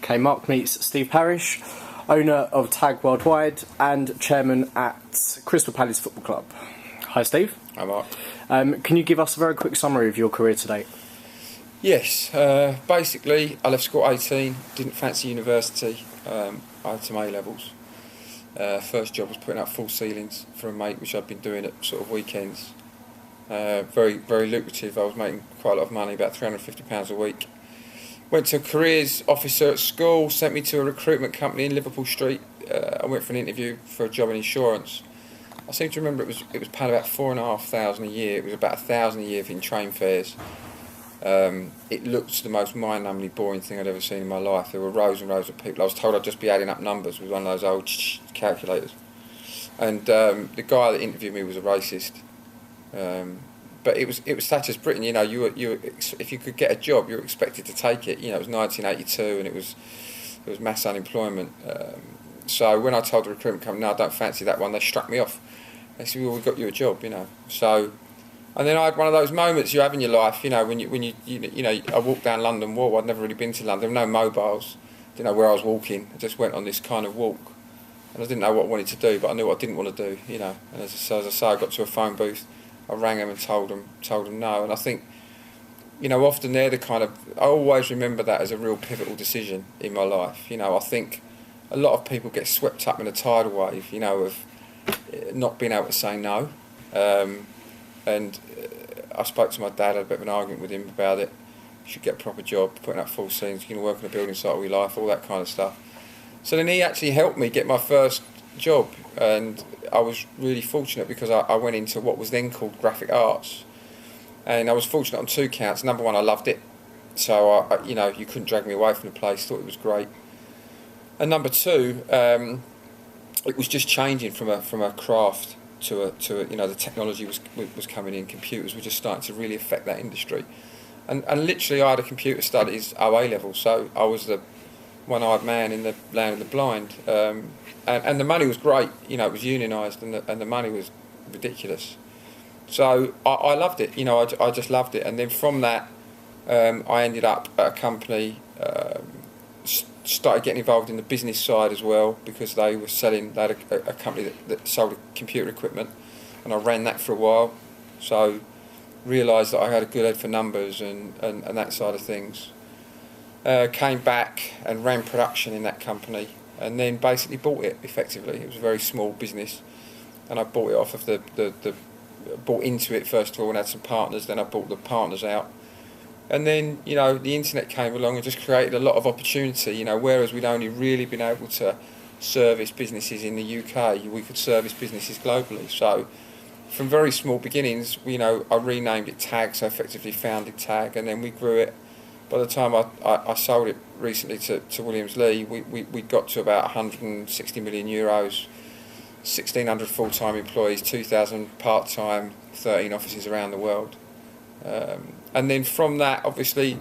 Okay, Mark meets Steve Parish, owner of Tag Worldwide and chairman at Crystal Palace Football Club. Hi, Steve. Hi, Mark. Can you give us a very quick summary of your career to date? Yes, basically I left school at 18, didn't fancy university, I had some A-levels. First job was putting up full ceilings for a mate, which I'd been doing at sort of weekends. Very, very lucrative. I was making quite a lot of money, about £350 a week. Went to a careers officer at school, sent me to a recruitment company in Liverpool Street. I went for an interview for a job in insurance. I seem to remember it was paying about £4,500 a year. It was about £1,000 a year in train fares. It looked the most mind-numbingly boring thing I'd ever seen in my life. There were rows and rows of people. I was told I'd just be adding up numbers with one of those old calculators. And the guy that interviewed me was a racist. But it was such as Britain, you know. If you could get a job, you were expected to take it. You know, it was 1982, and it was mass unemployment. So when I told the recruitment company, no, I don't fancy that one, they struck me off. They said, well, we've got you a job, you know. So. And then I had one of those moments you have in your life, you know, when you I walked down London Wall. I'd never really been to London. There were no mobiles. Didn't know where I was walking. I just went on this kind of walk, and I didn't know what I wanted to do, but I knew what I didn't want to do, you know. And as I say, I got to a phone booth. I rang them and told them no. And I think, you know, often they're the kind of. I always remember that as a real pivotal decision in my life. You know, I think a lot of people get swept up in a tidal wave, you know, of not being able to say no. And I spoke to my dad, had a bit of an argument with him about it. You should get a proper job, putting up full scenes, you can work on a building site all your life, all that kind of stuff. So then he actually helped me get my first job, and I was really fortunate because I went into what was then called graphic arts. And I was fortunate on two counts. Number one, I loved it. So, you know, you couldn't drag me away from the place, thought it was great. And number two, it was just changing from a craft to a, you know, the technology was coming in, computers were just starting to really affect that industry, and literally I had a computer studies OA level, so I was the one-eyed man in the land of the blind, and the money was great, you know, it was unionised, and the money was ridiculous, so I loved it, you know, I just loved it. And then from that I ended up at a company, started getting involved in the business side as well, because they had a company that sold computer equipment, and I ran that for a while, so realised that I had a good head for numbers and that side of things. Came back and ran production in that company, and then basically bought it effectively. It was a very small business, and I bought it off of bought into it first of all and had some partners, then I bought the partners out. And then, you know, the internet came along and just created a lot of opportunity, you know, whereas we'd only really been able to service businesses in the UK, we could service businesses globally. So from very small beginnings, you know, I renamed it Tag, so effectively founded Tag, and then we grew it. By the time I sold it recently to Williams Lea, we got to about 160 million euros, 1,600 full-time employees, 2,000 part-time, 13 offices around the world. And then from that, obviously,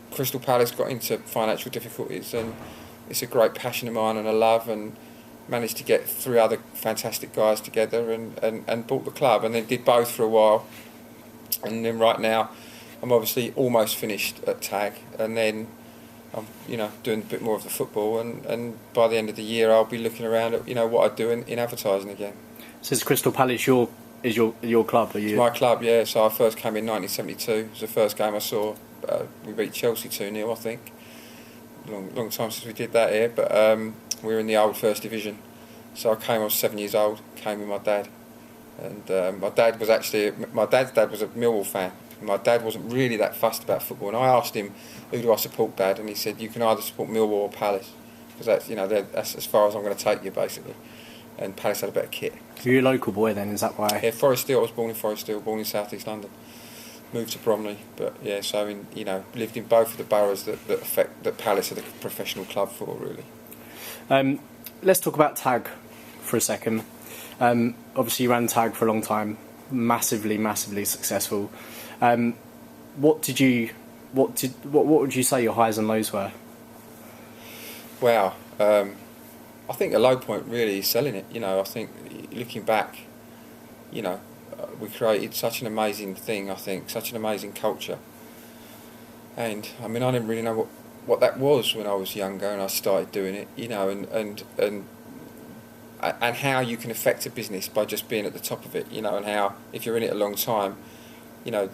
Crystal Palace got into financial difficulties, and it's a great passion of mine and a love, and managed to get 3 other fantastic guys together and bought the club, and then did both for a while. And then right now, I'm obviously almost finished at Tag, and then I'm, you know, doing a bit more of the football, and by the end of the year, I'll be looking around at, you know, what I do in advertising again. So is Crystal Palace your club? Are you? It's my club, yeah. So I first came in 1972. It was the first game I saw. We beat Chelsea 2-0, I think. Long time since we did that here, but we were in the old First Division. So I was 7 years old. Came with my dad, and my dad's dad was a Millwall fan. My dad wasn't really that fussed about football, and I asked him, "Who do I support, Dad?" And he said, "You can either support Millwall or Palace, because that's, you know, that's as far as I'm going to take you, basically." And Palace had a better kit. You're a local boy then, is that why? Yeah, Forest Hill. I was born in Forest Hill, born in South East London. Moved to Bromley, but yeah, so you know, lived in both of the boroughs that Palace are the professional club for, really. Let's talk about Tag for a second. Obviously, you ran Tag for a long time, massively successful. What would you say your highs and lows were? Wow. I think a low point really is selling it. You know, I think looking back, you know, we created such an amazing thing. I think such an amazing culture. And I mean, I didn't really know what that was when I was younger and I started doing it, you know, and how you can affect a business by just being at the top of it, you know, and how if you're in it a long time, you know,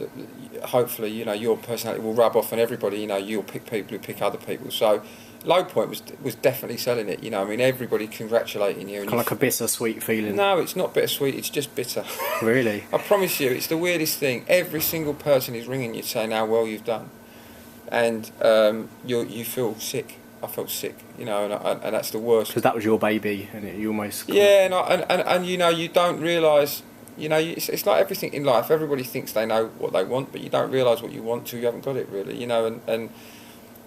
hopefully, you know, your personality will rub off on everybody. You know, you'll pick people who pick other people. So, low point was definitely selling it. You know, I mean, everybody congratulating you. Kind of like a bittersweet feeling. No, it's not bittersweet. It's just bitter. Really? I promise you, it's the weirdest thing. Every single person is ringing you saying how well you've done, and you feel sick. I felt sick, you know, and that's the worst. Because that was your baby, and you almost... Yeah, and you know, you don't realise, you know, it's like everything in life. Everybody thinks they know what they want, but you don't realise what you want till you haven't got it, really, you know, and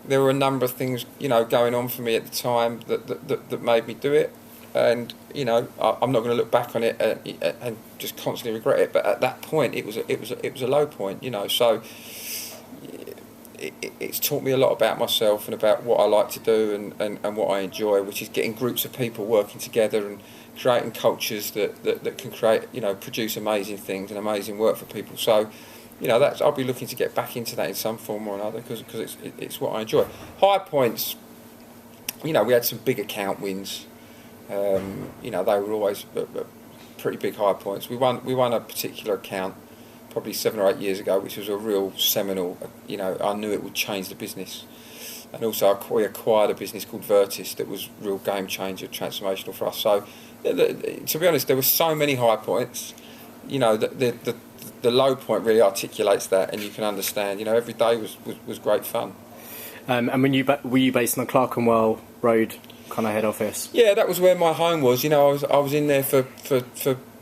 there were a number of things, you know, going on for me at the time that made me do it, and, you know, I'm not going to look back on it and just constantly regret it, but at that point, it was a low point, you know, so... It's taught me a lot about myself and about what I like to do and what I enjoy, which is getting groups of people working together and creating cultures that can create, you know, produce amazing things and amazing work for people. So, you know, I'll be looking to get back into that in some form or another because it's what I enjoy. High points, you know, we had some big account wins. You know, they were always pretty big high points. We won a particular account probably 7 or 8 years ago, which was a real seminal, you know, I knew it would change the business. And also we acquired a business called Vertis that was real game changer, transformational for us. So, to be honest, there were so many high points, you know, the low point really articulates that, and you can understand, you know, every day was great fun. And were you based in the Clerkenwell Road kind of head office? Yeah, that was where my home was. You know, I was in there for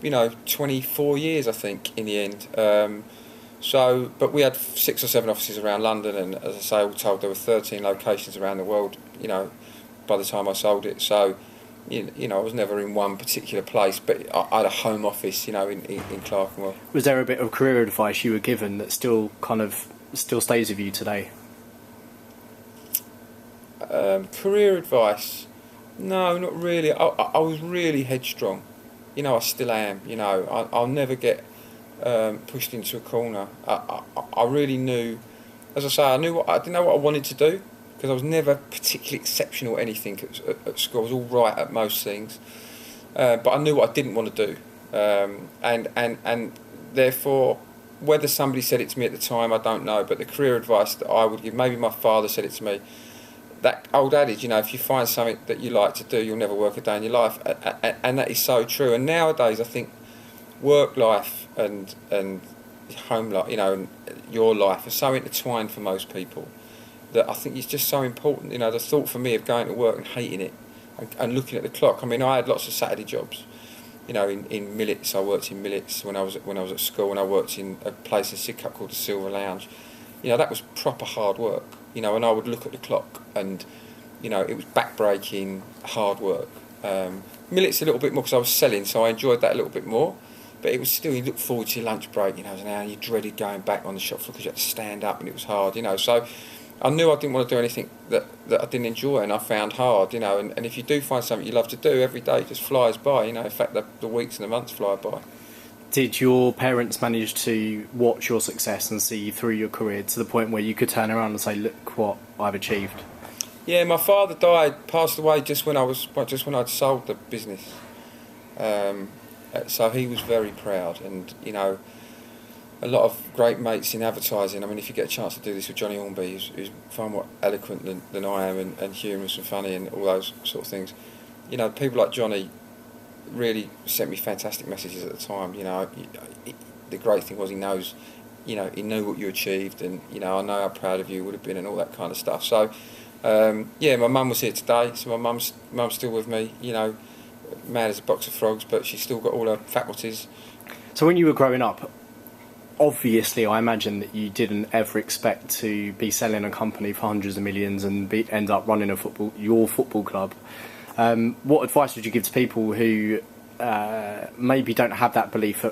you know, 24 years, I think, in the end. But we had 6 or 7 offices around London, and as I say, all told, there were 13 locations around the world, you know, by the time I sold it. So, you know, I was never in one particular place, but I had a home office, you know, in Clerkenwell. Was there a bit of career advice you were given that still stays with you today? Career advice? No, not really. I was really headstrong. You know, I still am. You know, I'll never get pushed into a corner. I really knew, as I say, I didn't know what I wanted to do because I was never particularly exceptional at anything at school. I was all right at most things, but I knew what I didn't want to do, and therefore, whether somebody said it to me at the time, I don't know. But the career advice that I would give, maybe my father said it to me. That old adage, you know, if you find something that you like to do, you'll never work a day in your life, and that is so true. And nowadays, I think work life and home life, you know, and your life are so intertwined for most people that I think it's just so important. You know, the thought for me of going to work and hating it and looking at the clock. I mean, I had lots of Saturday jobs. You know, in Millets, I worked in Millets when I was at school, and I worked in a place in Sidcup called the Silver Lounge. You know, that was proper hard work. You know, and I would look at the clock and, you know, it was back-breaking, hard work. Millets a little bit more because I was selling, so I enjoyed that a little bit more. But it was still, you looked forward to your lunch break, you know, and you dreaded going back on the shop floor because you had to stand up and it was hard, you know. So I knew I didn't want to do anything that I didn't enjoy and I found hard, you know. And if you do find something you love to do, every day just flies by, you know. In fact, the weeks and the months fly by. Did your parents manage to watch your success and see you through your career to the point where you could turn around and say, look what I've achieved? Yeah, my father passed away just when I'd sold the business. So he was very proud, and, you know, a lot of great mates in advertising. I mean, if you get a chance to do this with Johnny Hornby, who's far more eloquent than I am, and humorous and funny and all those sort of things. You know, people like Johnny really sent me fantastic messages at the time. You know, the great thing was he knew what you achieved, and, you know, I know how proud of you would have been and all that kind of stuff. So, yeah, my mum was here today, so my mum's still with me, you know, mad as a box of frogs, but she's still got all her faculties. So when you were growing up, obviously I imagine that you didn't ever expect to be selling a company for hundreds of millions and end up running your football club. What advice would you give to people who maybe don't have that belief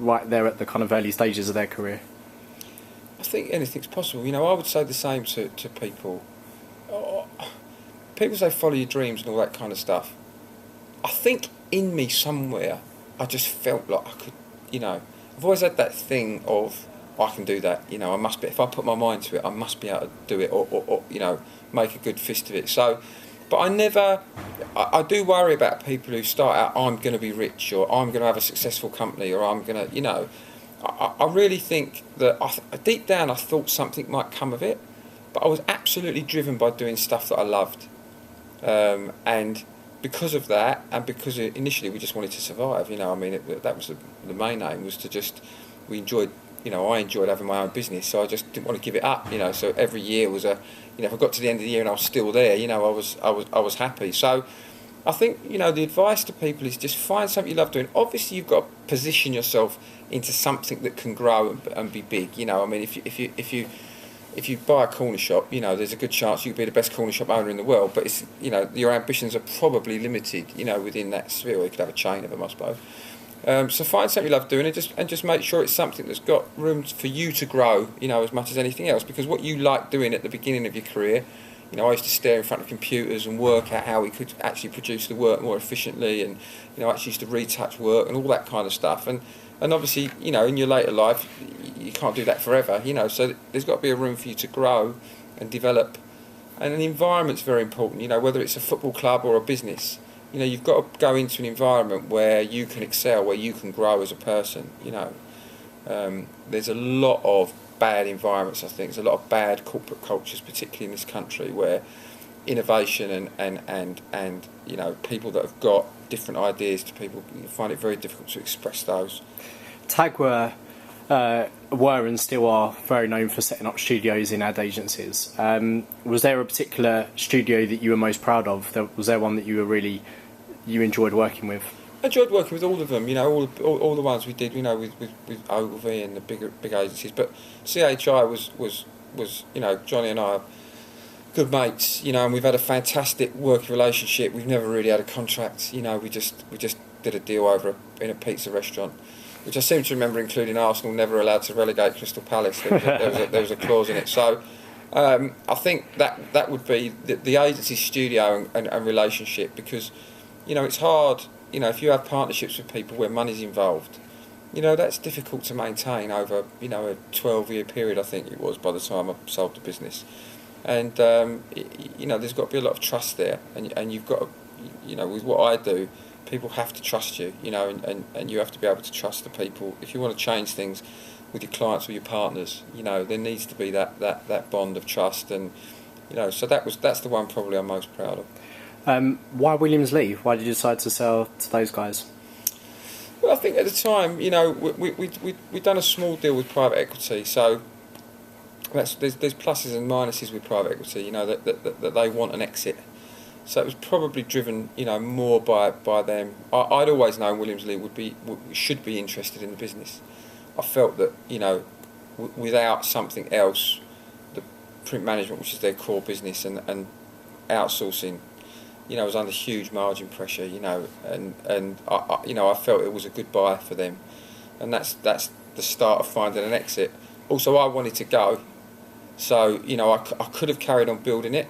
right there at the kind of early stages of their career? I think anything's possible. You know, I would say the same to people. People say follow your dreams and all that kind of stuff. I think in me somewhere, I just felt like I could, you know, I've always had that thing of, I can do that, you know, I must be, if I put my mind to it, I must be able to do it, or you know, make a good fist of it. So, but I do worry about people who start out, I'm going to be rich, or I'm going to have a successful company, or I'm going to, I really think that deep down I thought something might come of it, but I was absolutely driven by doing stuff that I loved. And because of that, and because initially we just wanted to survive, that was the main aim, was to just, I enjoyed having my own business, so I just didn't want to give it up, so every year was if I got to the end of the year and I was still there, I was happy. So I think, the advice to people is just find something you love doing. Obviously you've got to position yourself into something that can grow and be big, if you buy a corner shop, there's a good chance you could be the best corner shop owner in the world, but it's, your ambitions are probably limited, within that sphere. You could have a chain of them, I suppose. So find something you love doing, and just make sure it's something that's got room for you to grow, as much as anything else. Because what you like doing at the beginning of your career, I used to stare in front of computers and work out how we could actually produce the work more efficiently, and I actually used to retouch work and all that kind of stuff. And obviously, in your later life, you can't do that forever, so there's got to be a room for you to grow and develop. And the environment's very important, whether it's a football club or a business. You've got to go into an environment where you can excel, where you can grow as a person. There's a lot of bad environments, I think. There's a lot of bad corporate cultures, particularly in this country, where innovation and people that have got different ideas to people, you find it very difficult to express those. TAG were and still are very known for setting up studios in ad agencies. Was there a particular studio that you were most proud of? Was there one that you enjoyed working with? I enjoyed working with all of them, all the ones we did, with Ogilvy and the big agencies. But CHI was Johnny and I are good mates, and we've had a fantastic working relationship. We've never really had a contract, we just did a deal in a pizza restaurant, which I seem to remember including Arsenal never allowed to relegate Crystal Palace. There was a clause in it. So I think that would be the agency studio and relationship, because it's hard, if you have partnerships with people where money's involved, that's difficult to maintain over a 12-year period, I think it was, by the time I sold the business. And there's got to be a lot of trust there, and you've got to, with what I do, people have to trust you, and you have to be able to trust the people. If you want to change things with your clients or your partners, there needs to be that bond of trust, and so that's the one probably I'm most proud of. Why Williams Lea? Why did you decide to sell to those guys? Well, I think at the time, we'd done a small deal with private equity, so there's pluses and minuses with private equity, that they want an exit. So it was probably driven, more by them. I'd always known Williams Lea should be interested in the business. I felt that, without something else, the print management, which is their core business, and outsourcing, was under huge margin pressure, and I felt it was a good buy for them, and that's the start of finding an exit. Also, I wanted to go, so I could have carried on building it,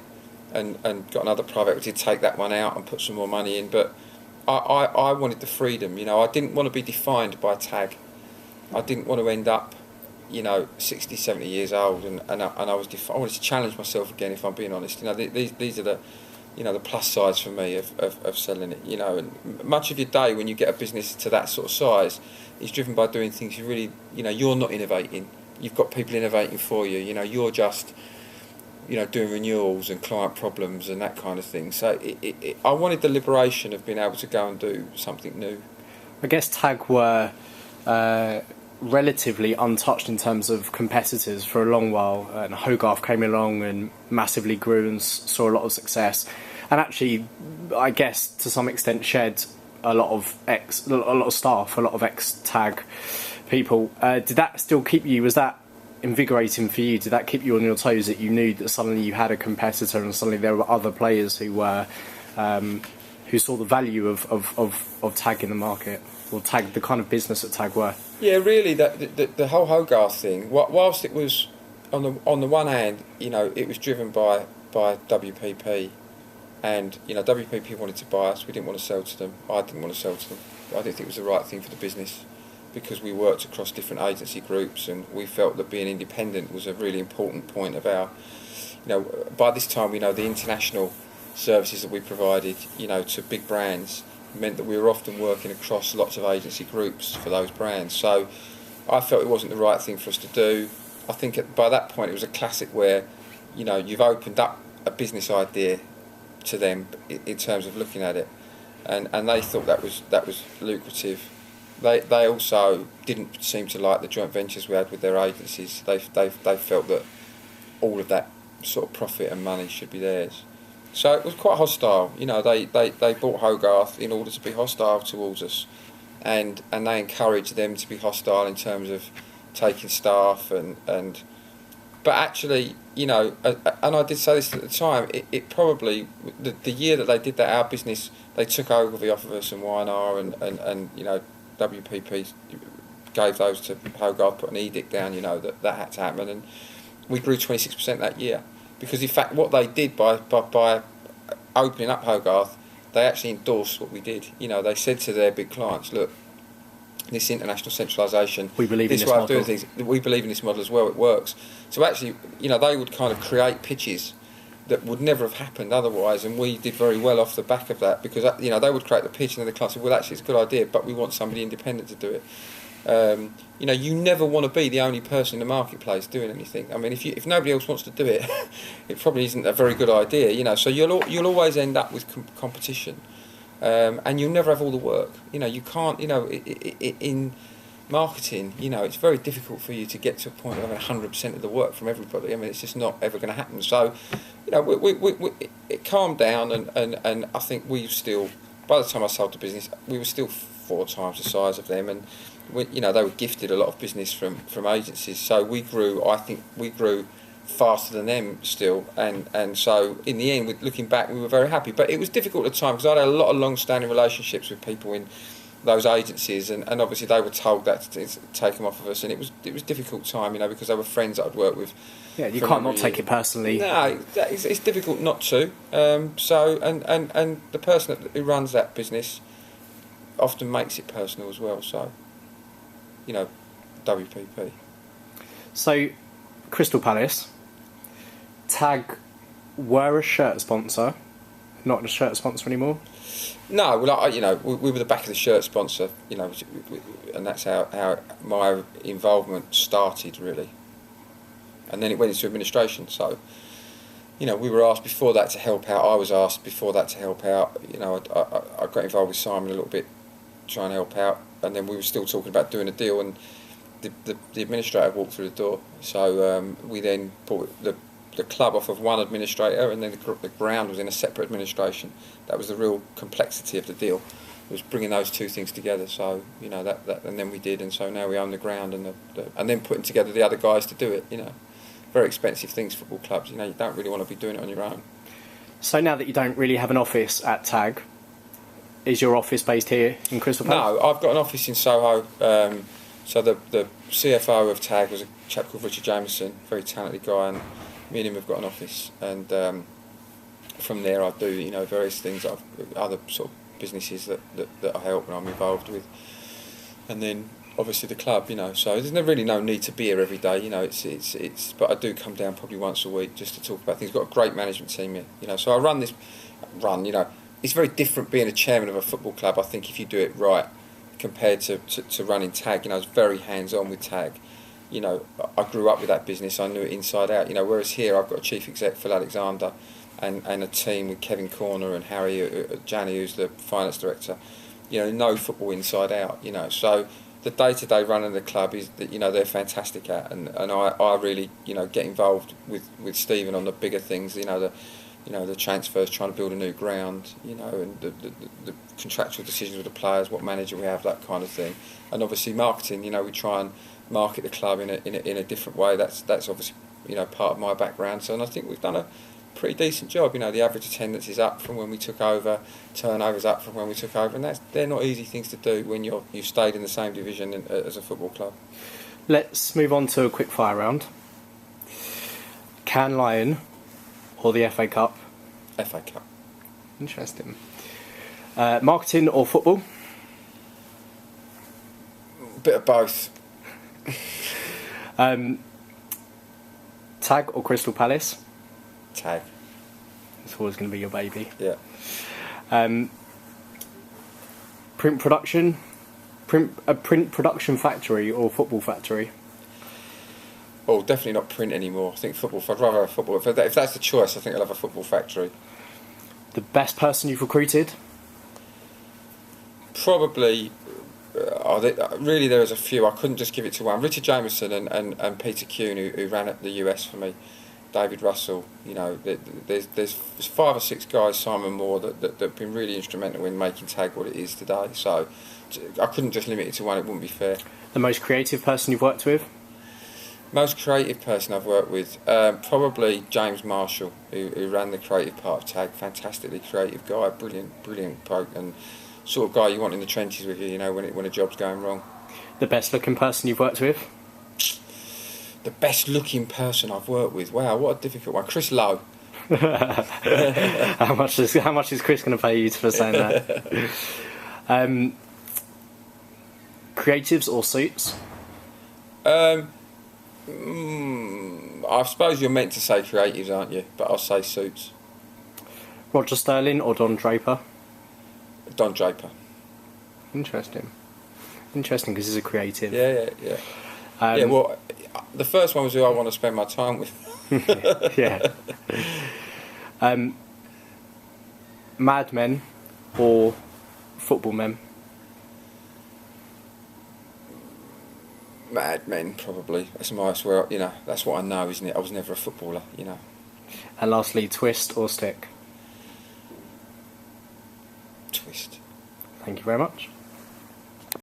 and got another private equity to take that one out and put some more money in, but I wanted the freedom. I didn't want to be defined by TAG. I didn't want to end up 60, 70 years old, and I wanted to challenge myself again, if I'm being honest. These are the the plus sides for me of selling it. And much of your day when you get a business to that sort of size is driven by doing things you really, you're not innovating. You've got people innovating for you. You're just, doing renewals and client problems and that kind of thing. So I wanted the liberation of being able to go and do something new. I guess TAG were relatively untouched in terms of competitors for a long while, and Hogarth came along and massively grew and saw a lot of success, and actually, I guess to some extent shed a lot of staff, a lot of ex-TAG people. Did that still keep you? Was that invigorating for you? Did that keep you on your toes, that you knew that suddenly you had a competitor and suddenly there were other players who were who saw the value of TAG in the market, or TAG, the kind of business that TAG were? Yeah, really, the whole Hogarth thing, whilst it was on the one hand, it was driven by WPP, and WPP wanted to buy us. We didn't want to sell to them. I didn't want to sell to them. I didn't think it was the right thing for the business, because we worked across different agency groups, and we felt that being independent was a really important point of our, by this time we know the international services that we provided, to big brands meant that we were often working across lots of agency groups for those brands. So I felt it wasn't the right thing for us to do. I think by that point it was a classic where, you've opened up a business idea to them in terms of looking at it, and they thought that was lucrative. They also didn't seem to like the joint ventures we had with their agencies. They felt that all of that sort of profit and money should be theirs. So it was quite hostile. They bought Hogarth in order to be hostile towards us, and they encouraged them to be hostile in terms of taking staff and. But actually, and I did say this at the time, it probably, the year that they did that, our business, they took over off of us and Y&R and WPP gave those to Hogarth, put an edict down, that had to happen, and we grew 26% that year. Because in fact, what they did by opening up Hogarth, they actually endorsed what we did. They said to their big clients, look, this international centralisation, we believe this in this way model. of doing things, we believe in this model as well, it works. So actually, they would kind of create pitches that would never have happened otherwise, and we did very well off the back of that, because they would create the pitch and then the client said, well, actually it's a good idea, but we want somebody independent to do it. You never want to be the only person in the marketplace doing anything. I mean, if nobody else wants to do it, it probably isn't a very good idea. So you'll always end up with competition, and you'll never have all the work. You can't. In marketing, it's very difficult for you to get to a point of having 100% of the work from everybody. I mean, it's just not ever going to happen. So, it calmed down, and I think we still, by the time I sold the business, we were still 4 times the size of them, and they were gifted a lot of business from agencies. So we grew faster than them still, and so in the end, looking back, we were very happy. But it was difficult at the time because I had a lot of long-standing relationships with people in those agencies, and obviously they were told that to take them off of us, and it was a difficult time, because they were friends that I'd worked with. Yeah, you can't not take it personally. No, it's difficult not to. So and the person who runs that business often makes it personal as well. So, WPP. So, Crystal Palace, Tag were a shirt sponsor, not a shirt sponsor anymore. No, well, we were the back of the shirt sponsor, and that's how my involvement started, really. And then it went into administration. So, we were asked before that to help out. I was asked before that to help out. I got involved with Simon a little bit, trying to help out, and then we were still talking about doing a deal, and the administrator walked through the door. So we then bought the club off of one administrator, and then the ground was in a separate administration. That was the real complexity of the deal. It was bringing those two things together. So that and then we did, and so now we own the ground and and then putting together the other guys to do it. Very expensive things, football clubs. You don't really want to be doing it on your own. So now that you don't really have an office at Tag, is your office based here in Crystal Palace? No, I've got an office in Soho. So the CFO of Tag was a chap called Richard Jameson, very talented guy, and me and him have got an office, and from there I do various things. Other sort of businesses that I help and I'm involved with, and then obviously the club. So there's really no need to be here every day. It's but I do come down probably once a week just to talk about things. We've got a great management team here. So I run. It's very different being a chairman of a football club. I think if you do it right, compared to running Tag. I was very hands on with Tag. I grew up with that business. I knew it inside out. Whereas here I've got a chief exec, Phil Alexander, and a team with Kevin Corner and Harry Janney, who's the finance director. Know football inside out. So the day-to-day running of the club is that they're fantastic at, and I really get involved with Stephen on the bigger things. The transfers, trying to build a new ground, and the contractual decisions with the players, what manager we have, that kind of thing, and obviously marketing. We try and market the club in a different way. That's obviously part of my background. So, and I think we've done a pretty decent job. The average attendance is up from when we took over, turnover's up from when we took over, and they're not easy things to do when you've stayed in the same division as a football club. Let's move on to a quick fire round. Can Lion or the FA Cup? FA Cup. Interesting. Marketing or football? bit of both. Tag or Crystal Palace? Tag. It's always going to be your baby. Yeah. Print production? A print production factory or football factory? Oh, definitely not print anymore. I think football. I'd rather have a football. If that's the choice, I think I'll have a football factory. The best person you've recruited? Probably. Really, there was a few. I couldn't just give it to one. Richard Jameson and Peter Kuhn, who ran at the US for me. David Russell. You know, there's 5 or 6 guys. Simon Moore that have been really instrumental in making Tag what it is today. So I couldn't just limit it to one. It wouldn't be fair. The most creative person you've worked with? Most creative person I've worked with, probably James Marshall, who ran the creative part of Tag. Fantastically creative guy, brilliant bloke, and sort of guy you want in the trenches with you. You know, when a job's going wrong. The best looking person you've worked with? The best looking person I've worked with. Wow, what a difficult one. Chris Lowe. How much is Chris going to pay you for saying that? Creatives or suits? I suppose you're meant to say creatives, aren't you? But I'll say suits. Roger Sterling or Don Draper? Don Draper. Interesting because he's a creative. Yeah. Well, the first one was who I want to spend my time with. Yeah. Mad Men or football men? Mad Men, probably. That's where, you know, that's what I know, isn't it? I was never a footballer, you know. And lastly, twist or stick? Twist. Thank you very much.